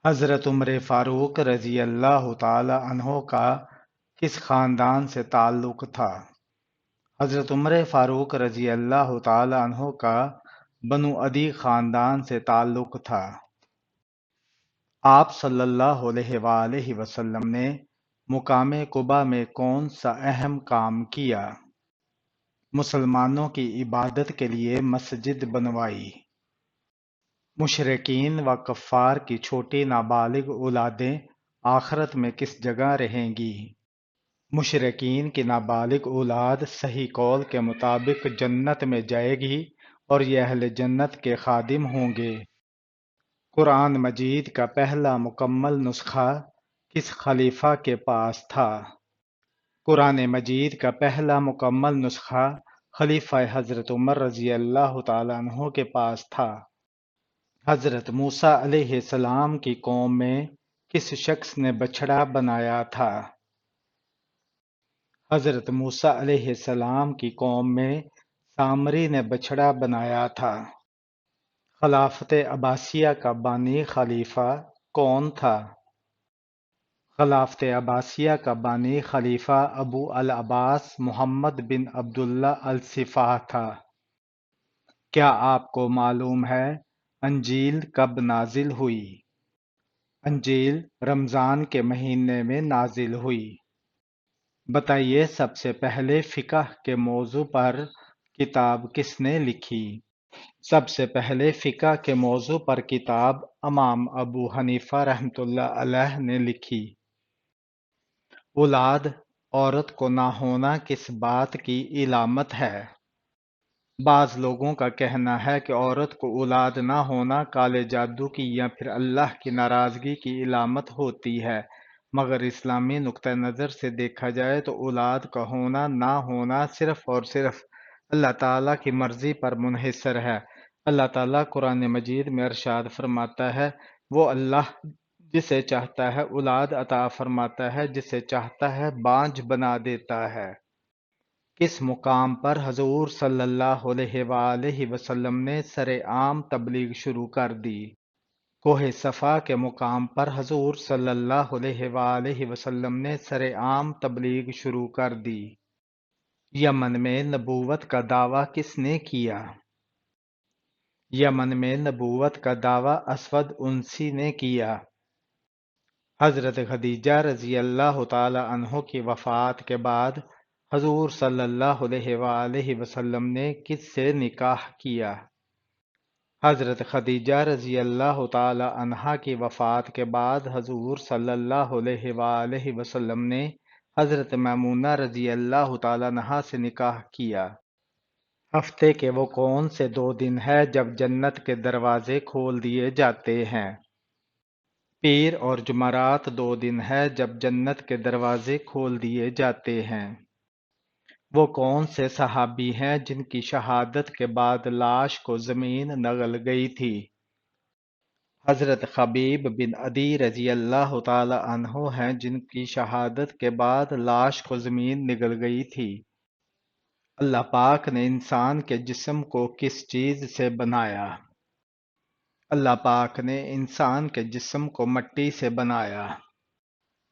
حضرت عمر فاروق رضی اللہ تعالی عنہ کا کس خاندان سے تعلق تھا؟ حضرت عمر فاروق رضی اللہ تعالی عنہ کا بنو عدی خاندان سے تعلق تھا۔ آپ صلی اللہ علیہ وآلہ وسلم نے مقام قباء میں کون سا اہم کام کیا؟ مسلمانوں کی عبادت کے لیے مسجد بنوائی۔ مشرکین و کفار کی چھوٹی نابالغ اولادیں آخرت میں کس جگہ رہیں گی؟ مشرکین کی نابالغ اولاد صحیح قول کے مطابق جنت میں جائے گی اور یہ اہل جنت کے خادم ہوں گے۔ قرآن مجید کا پہلا مکمل نسخہ کس خلیفہ کے پاس تھا؟ قرآن مجید کا پہلا مکمل نسخہ خلیفہ حضرت عمر رضی اللہ تعالیٰ عنہ کے پاس تھا۔ حضرت موسیٰ علیہ السلام کی قوم میں کس شخص نے بچڑا بنایا تھا؟ حضرت موسیٰ علیہ السلام کی قوم میں سامری نے بچڑا بنایا تھا۔ خلافت عباسیہ کا بانی خلیفہ کون تھا؟ خلافت عباسیہ کا بانی خلیفہ ابو العباس محمد بن عبداللہ الصفاح تھا۔ کیا آپ کو معلوم ہے انجیل کب نازل ہوئی؟ انجیل رمضان کے مہینے میں نازل ہوئی۔ بتائیے سب سے پہلے فقہ کے موضوع پر کتاب کس نے لکھی؟ سب سے پہلے فقہ کے موضوع پر کتاب امام ابو حنیفہ رحمۃ اللہ علیہ نے لکھی۔ اولاد عورت کو نہ ہونا کس بات کی علامت ہے؟ بعض لوگوں کا کہنا ہے کہ عورت کو اولاد نہ ہونا کالے جادو کی یا پھر اللہ کی ناراضگی کی علامت ہوتی ہے، مگر اسلامی نقطہ نظر سے دیکھا جائے تو اولاد کا ہونا نہ ہونا صرف اور صرف اللہ تعالیٰ کی مرضی پر منحصر ہے۔ اللہ تعالیٰ قرآن مجید میں ارشاد فرماتا ہے، وہ اللہ جسے چاہتا ہے اولاد عطا فرماتا ہے، جسے چاہتا ہے بانجھ بنا دیتا ہے۔ کس مقام پر حضور صلی اللہ علیہ وآلہ وسلم نے سر عام تبلیغ شروع کر دی؟ کوہ صفا کے مقام پر حضور صلی اللہ علیہ وآلہ وسلم نے سر عام تبلیغ شروع کر دی۔ یمن میں نبوت کا دعویٰ کس نے کیا؟ یمن میں نبوت کا دعویٰ اسود عنسی نے کیا۔ حضرت خدیجہ رضی اللہ تعالی عنہ کی وفات کے بعد حضور صلی اللہ علیہ وآلہ وسلم نے کس سے نکاح کیا؟ حضرت خدیجہ رضی اللہ تعالی عنہا کی وفات کے بعد حضور صلی اللہ علیہ وآلہ وسلم نے حضرت میمونہ رضی اللہ تعالی عنہا سے نکاح کیا۔ ہفتے کے وہ کون سے 2 دن ہے جب جنت کے دروازے کھول دیے جاتے ہیں؟ پیر اور جمعرات 2 دن ہے جب جنت کے دروازے کھول دیے جاتے ہیں۔ وہ کون سے صحابی ہیں جن کی شہادت کے بعد لاش کو زمین نگل گئی تھی؟ حضرت خبیب بن عدی رضی اللہ تعالی عنہ ہیں جن کی شہادت کے بعد لاش کو زمین نگل گئی تھی۔ اللہ پاک نے انسان کے جسم کو کس چیز سے بنایا؟ اللہ پاک نے انسان کے جسم کو مٹی سے بنایا۔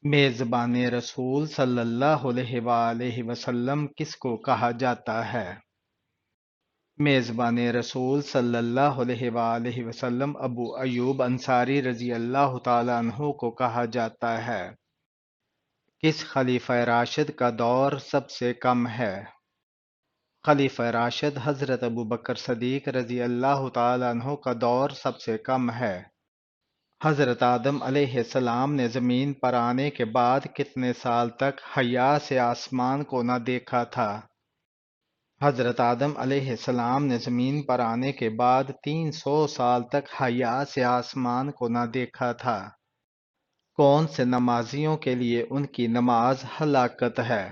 میزبان رسول صلی اللہ علیہ وآلہ وسلم کس کو کہا جاتا ہے؟ میزبان رسول صلی اللہ علیہ وآلہ وسلم ابو ایوب انصاری رضی اللہ تعالی عنہ کو کہا جاتا ہے۔ کس خلیفہ راشد کا دور سب سے کم ہے؟ خلیفہ راشد حضرت ابو بکر صدیق رضی اللہ تعالی عنہ کا دور سب سے کم ہے۔ حضرت آدم علیہ السلام نے زمین پر آنے کے بعد کتنے سال تک حیا سے آسمان کو نہ دیکھا تھا؟ حضرت آدم علیہ السلام نے زمین پر آنے کے بعد 300 سال تک حیا سے آسمان کو نہ دیکھا تھا۔ کون سے نمازیوں کے لیے ان کی نماز ہلاکت ہے؟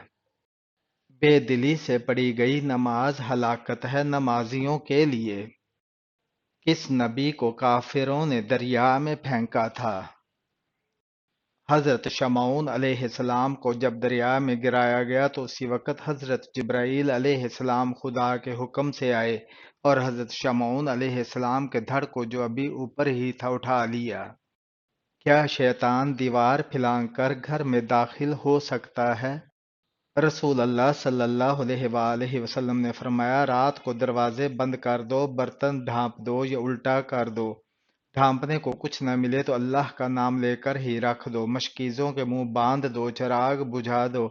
بے دلی سے پڑھی گئی نماز ہلاکت ہے نمازیوں کے لیے۔ کس نبی کو کافروں نے دریا میں پھینکا تھا؟ حضرت شمعون علیہ السلام کو جب دریا میں گرایا گیا تو اسی وقت حضرت جبرائیل علیہ السلام خدا کے حکم سے آئے اور حضرت شمعون علیہ السلام کے دھڑ کو جو ابھی اوپر ہی تھا اٹھا لیا۔ کیا شیطان دیوار پھیلانگ کر گھر میں داخل ہو سکتا ہے؟ رسول اللہ صلی اللہ علیہ وآلہ وسلم نے فرمایا، رات کو دروازے بند کر دو، برتن ڈھانپ دو یا الٹا کر دو۔ ڈھانپنے کو کچھ نہ ملے تو اللہ کا نام لے کر ہی رکھ دو، مشکیزوں کے منہ باندھ دو، چراغ بجھا دو،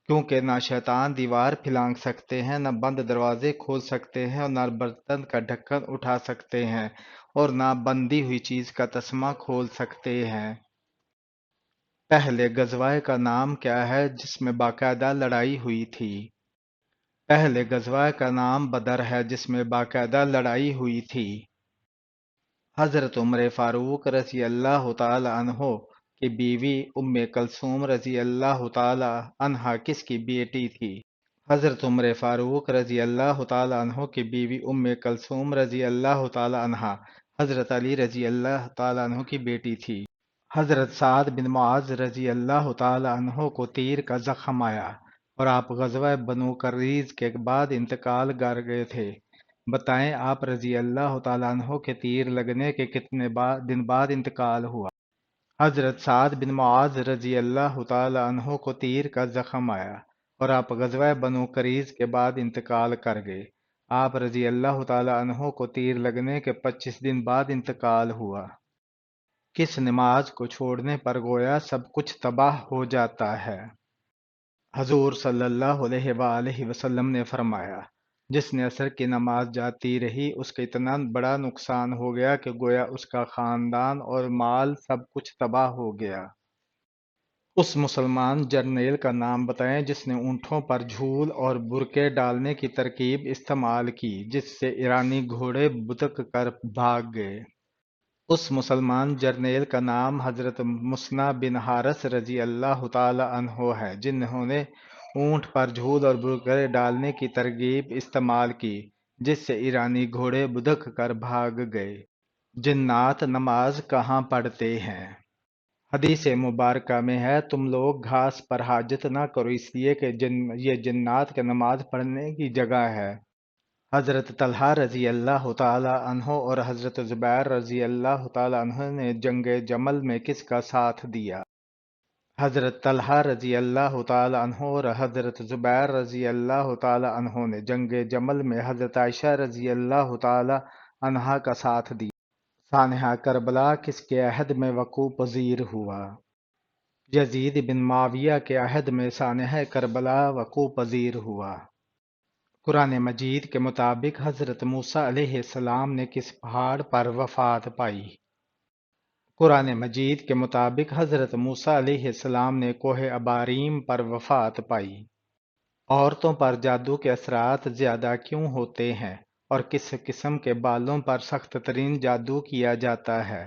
کیونکہ نہ شیطان دیوار پھلانگ سکتے ہیں، نہ بند دروازے کھول سکتے ہیں، اور نہ برتن کا ڈھکن اٹھا سکتے ہیں، اور نہ بندی ہوئی چیز کا تسمہ کھول سکتے ہیں۔ پہلے غزوہ کا نام کیا ہے جس میں باقاعدہ لڑائی ہوئی تھی؟ پہلے غزوہ کا نام بدر ہے جس میں باقاعدہ لڑائی ہوئی تھی۔ حضرت عمر فاروق رضی اللہ تعالی عنہ کی بیوی ام کلثوم رضی اللہ تعالی عنہا کس کی بیٹی تھی؟ حضرت عمر فاروق رضی اللہ تعالی عنہ کی بیوی ام کلثوم رضی اللہ تعالی عنہا حضرت علی رضی اللہ تعالی عنہ کی بیٹی تھی۔ حضرت سعد بن معاذ رضی اللہ تعالی عنہ کو تیر کا زخم آیا اور آپ غزوہ بنو قریظ کے بعد انتقال کر گئے تھے۔ بتائیں آپ رضی اللہ تعالیٰ عنہ کے تیر لگنے کے کتنے دن بعد انتقال ہوا؟ حضرت سعد بن معاذ رضی اللہ تعالیٰ عنہ کو تیر کا زخم آیا اور آپ غزوہ بنو قریظ کے بعد انتقال کر گئے۔ آپ رضی اللہ تعالیٰ عنہ کو تیر لگنے کے 25 دن بعد انتقال ہوا۔ کس نماز کو چھوڑنے پر گویا سب کچھ تباہ ہو جاتا ہے؟ حضور صلی اللہ علیہ وآلہ وسلم نے فرمایا، جس نے عصر کی نماز جاتی رہی اس کا اتنا بڑا نقصان ہو گیا کہ گویا اس کا خاندان اور مال سب کچھ تباہ ہو گیا۔ اس مسلمان جرنیل کا نام بتائیں جس نے اونٹوں پر جھول اور برقعے ڈالنے کی ترکیب استعمال کی جس سے ایرانی گھوڑے بتک کر بھاگ گئے۔ اس مسلمان جرنیل کا نام حضرت مسنہ بن حارث رضی اللہ تعالی عنہ ہے جنہوں نے اونٹ پر جھول اور برقعے ڈالنے کی ترکیب استعمال کی جس سے ایرانی گھوڑے بدک کر بھاگ گئے۔ جنات نماز کہاں پڑھتے ہیں؟ حدیث مبارکہ میں ہے، تم لوگ گھاس پر حاجت نہ کرو اس لیے کہ یہ جنات کے نماز پڑھنے کی جگہ ہے۔ حضرت طلحہ رضی اللہ تعالی عنہ اور حضرت زبیر رضی اللہ تعالی عنہ نے جنگ جمل میں کس کا ساتھ دیا؟ حضرت طلحہ رضی اللہ تعالی عنہ اور حضرت زبیر رضی اللہ تعالی عنہ نے جنگ جمل میں حضرت عائشہ رضی اللہ تعالی عنہا کا ساتھ دیا۔ سانحہ کربلا کس کے عہد میں وقوع پذیر ہوا؟ یزید بن معاویہ کے عہد میں سانحہ کربلا وقوع پذیر ہوا۔ قرآن مجید کے مطابق حضرت موسیٰ علیہ السلام نے کس پہاڑ پر وفات پائی؟ قرآن مجید کے مطابق حضرت موسیٰ علیہ السلام نے کوہ اباریم پر وفات پائی۔ عورتوں پر جادو کے اثرات زیادہ کیوں ہوتے ہیں اور کس قسم کے بالوں پر سخت ترین جادو کیا جاتا ہے؟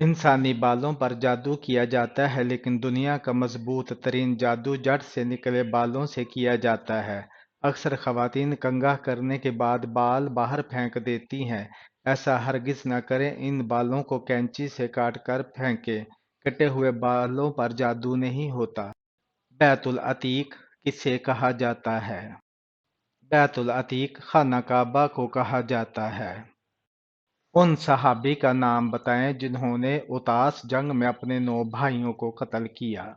انسانی بالوں پر جادو کیا جاتا ہے لیکن دنیا کا مضبوط ترین جادو جڑ سے نکلے بالوں سے کیا جاتا ہے۔ اکثر خواتین کنگھا کرنے کے بعد بال باہر پھینک دیتی ہیں، ایسا ہرگز نہ کریں، ان بالوں کو کینچی سے کاٹ کر پھینکیں، کٹے ہوئے بالوں پر جادو نہیں ہوتا۔ بیت العتیق کسے کہا جاتا ہے؟ بیت العتیق خانہ کعبہ کو کہا جاتا ہے۔ ان صحابی کا نام بتائیں جنہوں نے اوتاس جنگ میں اپنے 9 بھائیوں کو قتل کیا۔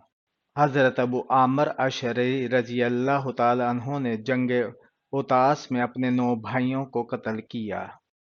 حضرت ابو عامر اشعری رضی اللہ تعالی عنہ نے جنگ اوتاس میں اپنے 9 بھائیوں کو قتل کیا۔